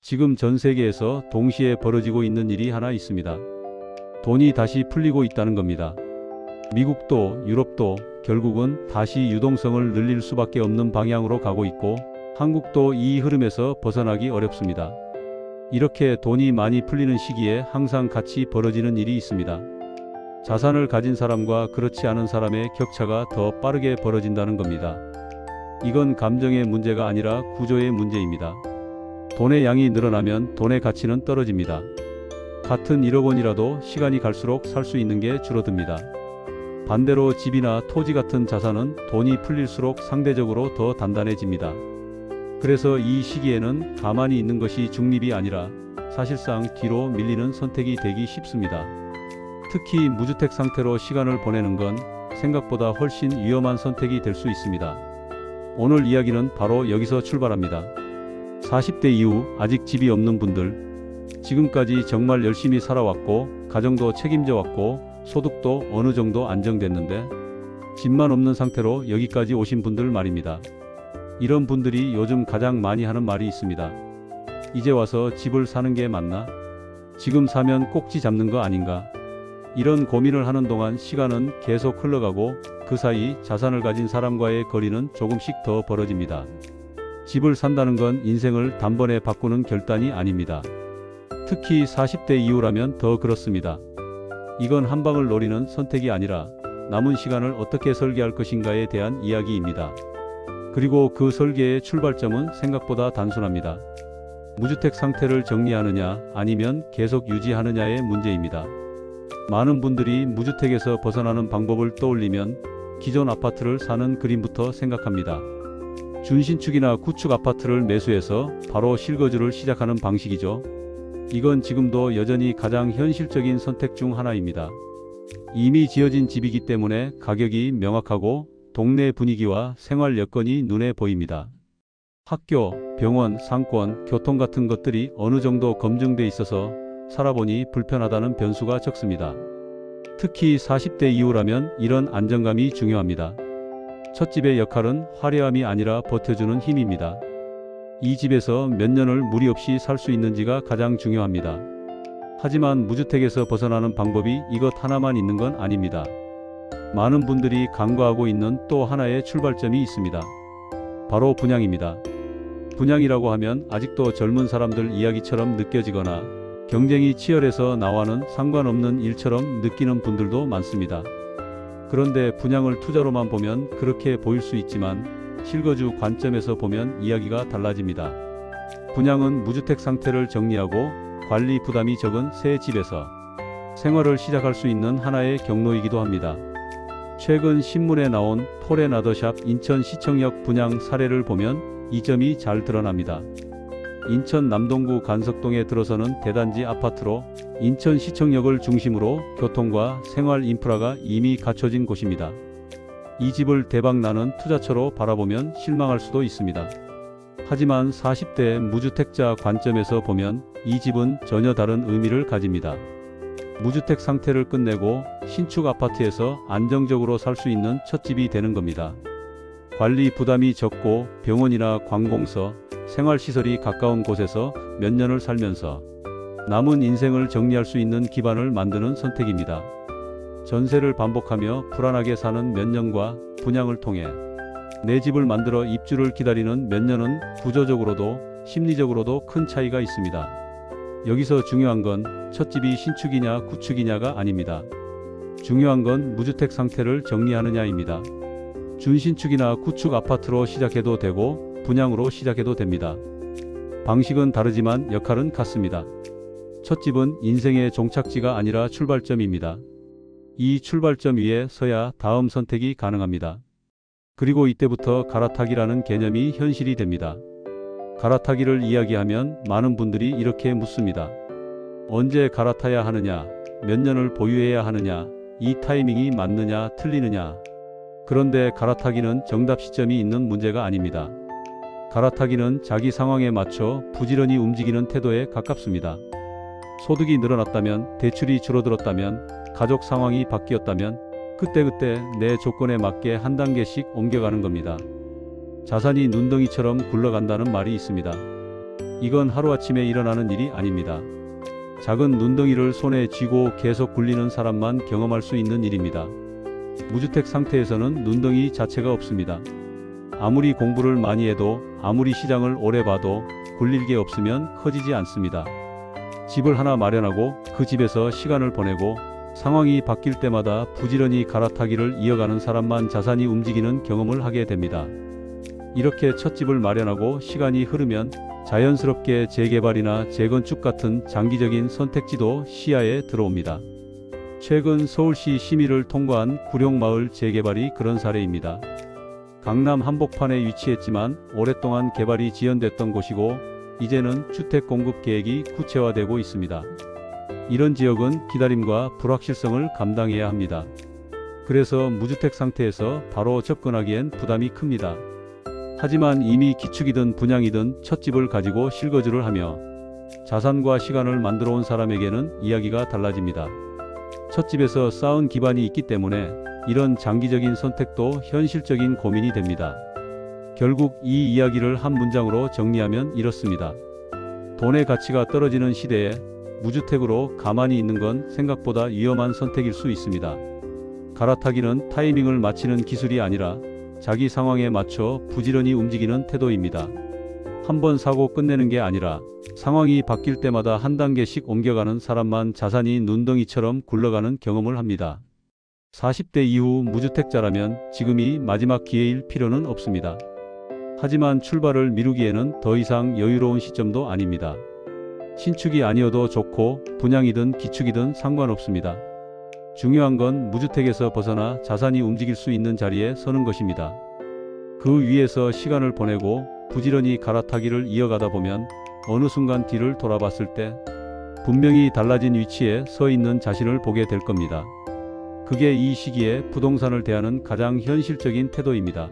지금 전 세계에서 동시에 벌어지고 있는 일이 하나 있습니다. 돈이 다시 풀리고 있다는 겁니다. 미국도 유럽도 결국은 다시 유동성을 늘릴 수밖에 없는 방향으로 가고 있고 한국도 이 흐름에서 벗어나기 어렵습니다. 이렇게 돈이 많이 풀리는 시기에 항상 같이 벌어지는 일이 있습니다. 자산을 가진 사람과 그렇지 않은 사람의 격차가 더 빠르게 벌어진다는 겁니다. 이건 감정의 문제가 아니라 구조의 문제입니다. 돈의 양이 늘어나면 돈의 가치는 떨어집니다. 같은 1억 원이라도 시간이 갈수록 살 수 있는 게 줄어듭니다. 반대로 집이나 토지 같은 자산은 돈이 풀릴수록 상대적으로 더 단단해집니다. 그래서 이 시기에는 가만히 있는 것이 중립이 아니라 사실상 뒤로 밀리는 선택이 되기 쉽습니다. 특히 무주택 상태로 시간을 보내는 건 생각보다 훨씬 위험한 선택이 될 수 있습니다. 오늘 이야기는 바로 여기서 출발합니다. 40대 이후 아직 집이 없는 분들, 지금까지 정말 열심히 살아왔고 가정도 책임져 왔고 소득도 어느 정도 안정됐는데 집만 없는 상태로 여기까지 오신 분들 말입니다. 이런 분들이 요즘 가장 많이 하는 말이 있습니다. 이제 와서 집을 사는 게 맞나? 지금 사면 꼭지 잡는 거 아닌가? 이런 고민을 하는 동안 시간은 계속 흘러가고 그 사이 자산을 가진 사람과의 거리는 조금씩 더 벌어집니다. 집을 산다는 건 인생을 단번에 바꾸는 결단이 아닙니다. 특히 40대 이후라면 더 그렇습니다. 이건 한 방을 노리는 선택이 아니라 남은 시간을 어떻게 설계할 것인가에 대한 이야기입니다. 그리고 그 설계의 출발점은 생각보다 단순합니다. 무주택 상태를 정리하느냐 아니면 계속 유지하느냐의 문제입니다. 많은 분들이 무주택에서 벗어나는 방법을 떠올리면 기존 아파트를 사는 그림부터 생각합니다. 준신축이나 구축 아파트를 매수해서 바로 실거주를 시작하는 방식이죠. 이건 지금도 여전히 가장 현실적인 선택 중 하나입니다. 이미 지어진 집이기 때문에 가격이 명확하고 동네 분위기와 생활 여건이 눈에 보입니다. 학교, 병원, 상권, 교통 같은 것들이 어느 정도 검증돼 있어서 살아보니 불편하다는 변수가 적습니다. 특히 40대 이후라면 이런 안정감이 중요합니다. 첫 집의 역할은 화려함이 아니라 버텨주는 힘입니다. 이 집에서 몇 년을 무리 없이 살 수 있는지가 가장 중요합니다. 하지만 무주택에서 벗어나는 방법이 이것 하나만 있는 건 아닙니다. 많은 분들이 간과하고 있는 또 하나의 출발점이 있습니다. 바로 분양입니다. 분양이라고 하면 아직도 젊은 사람들 이야기처럼 느껴지거나 경쟁이 치열해서 나와는 상관없는 일처럼 느끼는 분들도 많습니다. 그런데 분양을 투자로만 보면 그렇게 보일 수 있지만 실거주 관점에서 보면 이야기가 달라집니다. 분양은 무주택 상태를 정리하고 관리 부담이 적은 새 집에서 생활을 시작할 수 있는 하나의 경로이기도 합니다. 최근 신문에 나온 포레나더샵 인천시청역 분양 사례를 보면 이 점이 잘 드러납니다. 인천 남동구 간석동에 들어서는 대단지 아파트로 인천시청역을 중심으로 교통과 생활 인프라가 이미 갖춰진 곳입니다. 이 집을 대박나는 투자처로 바라보면 실망할 수도 있습니다. 하지만 40대 무주택자 관점에서 보면 이 집은 전혀 다른 의미를 가집니다. 무주택 상태를 끝내고 신축 아파트에서 안정적으로 살 수 있는 첫 집이 되는 겁니다. 관리 부담이 적고 병원이나 관공서, 생활시설이 가까운 곳에서 몇 년을 살면서 남은 인생을 정리할 수 있는 기반을 만드는 선택입니다. 전세를 반복하며 불안하게 사는 몇 년과 분양을 통해 내 집을 만들어 입주를 기다리는 몇 년은 구조적으로도 심리적으로도 큰 차이가 있습니다. 여기서 중요한 건 첫 집이 신축이냐 구축이냐가 아닙니다. 중요한 건 무주택 상태를 정리하느냐입니다. 준신축이나 구축 아파트로 시작해도 되고 분양으로 시작해도 됩니다. 방식은 다르지만 역할은 같습니다. 첫 집은 인생의 종착지가 아니라 출발점입니다. 이 출발점 위에 서야 다음 선택이 가능합니다. 그리고 이때부터 갈아타기라는 개념이 현실이 됩니다. 갈아타기를 이야기하면 많은 분들이 이렇게 묻습니다. 언제 갈아타야 하느냐, 몇 년을 보유해야 하느냐, 이 타이밍이 맞느냐 틀리느냐. 그런데 갈아타기는 정답 시점이 있는 문제가 아닙니다. 갈아타기는 자기 상황에 맞춰 부지런히 움직이는 태도에 가깝습니다. 소득이 늘어났다면, 대출이 줄어들었다면, 가족 상황이 바뀌었다면 그때그때 내 조건에 맞게 한 단계씩 옮겨가는 겁니다. 자산이 눈덩이처럼 굴러간다는 말이 있습니다. 이건 하루아침에 일어나는 일이 아닙니다. 작은 눈덩이를 손에 쥐고 계속 굴리는 사람만 경험할 수 있는 일입니다. 무주택 상태에서는 눈덩이 자체가 없습니다. 아무리 공부를 많이 해도, 아무리 시장을 오래 봐도 굴릴 게 없으면 커지지 않습니다. 집을 하나 마련하고 그 집에서 시간을 보내고 상황이 바뀔 때마다 부지런히 갈아타기를 이어가는 사람만 자산이 움직이는 경험을 하게 됩니다. 이렇게 첫 집을 마련하고 시간이 흐르면 자연스럽게 재개발이나 재건축 같은 장기적인 선택지도 시야에 들어옵니다. 최근 서울시 심의를 통과한 구룡마을 재개발이 그런 사례입니다. 강남 한복판에 위치했지만 오랫동안 개발이 지연됐던 곳이고 이제는 주택 공급 계획이 구체화되고 있습니다. 이런 지역은 기다림과 불확실성을 감당해야 합니다. 그래서 무주택 상태에서 바로 접근하기엔 부담이 큽니다. 하지만 이미 기축이든 분양이든 첫 집을 가지고 실거주를 하며 자산과 시간을 만들어 온 사람에게는 이야기가 달라집니다. 첫 집에서 쌓은 기반이 있기 때문에 이런 장기적인 선택도 현실적인 고민이 됩니다. 결국 이 이야기를 한 문장으로 정리하면 이렇습니다. 돈의 가치가 떨어지는 시대에 무주택으로 가만히 있는 건 생각보다 위험한 선택일 수 있습니다. 갈아타기는 타이밍을 맞추는 기술이 아니라 자기 상황에 맞춰 부지런히 움직이는 태도입니다. 한번 사고 끝내는 게 아니라 상황이 바뀔 때마다 한 단계씩 옮겨가는 사람만 자산이 눈덩이처럼 굴러가는 경험을 합니다. 40대 이후 무주택자라면 지금이 마지막 기회일 필요는 없습니다. 하지만 출발을 미루기에는 더 이상 여유로운 시점도 아닙니다. 신축이 아니어도 좋고 분양이든 기축이든 상관없습니다. 중요한 건 무주택에서 벗어나 자산이 움직일 수 있는 자리에 서는 것입니다. 그 위에서 시간을 보내고 부지런히 갈아타기를 이어가다 보면 어느 순간 뒤를 돌아봤을 때 분명히 달라진 위치에 서 있는 자신을 보게 될 겁니다. 그게 이 시기에 부동산을 대하는 가장 현실적인 태도입니다.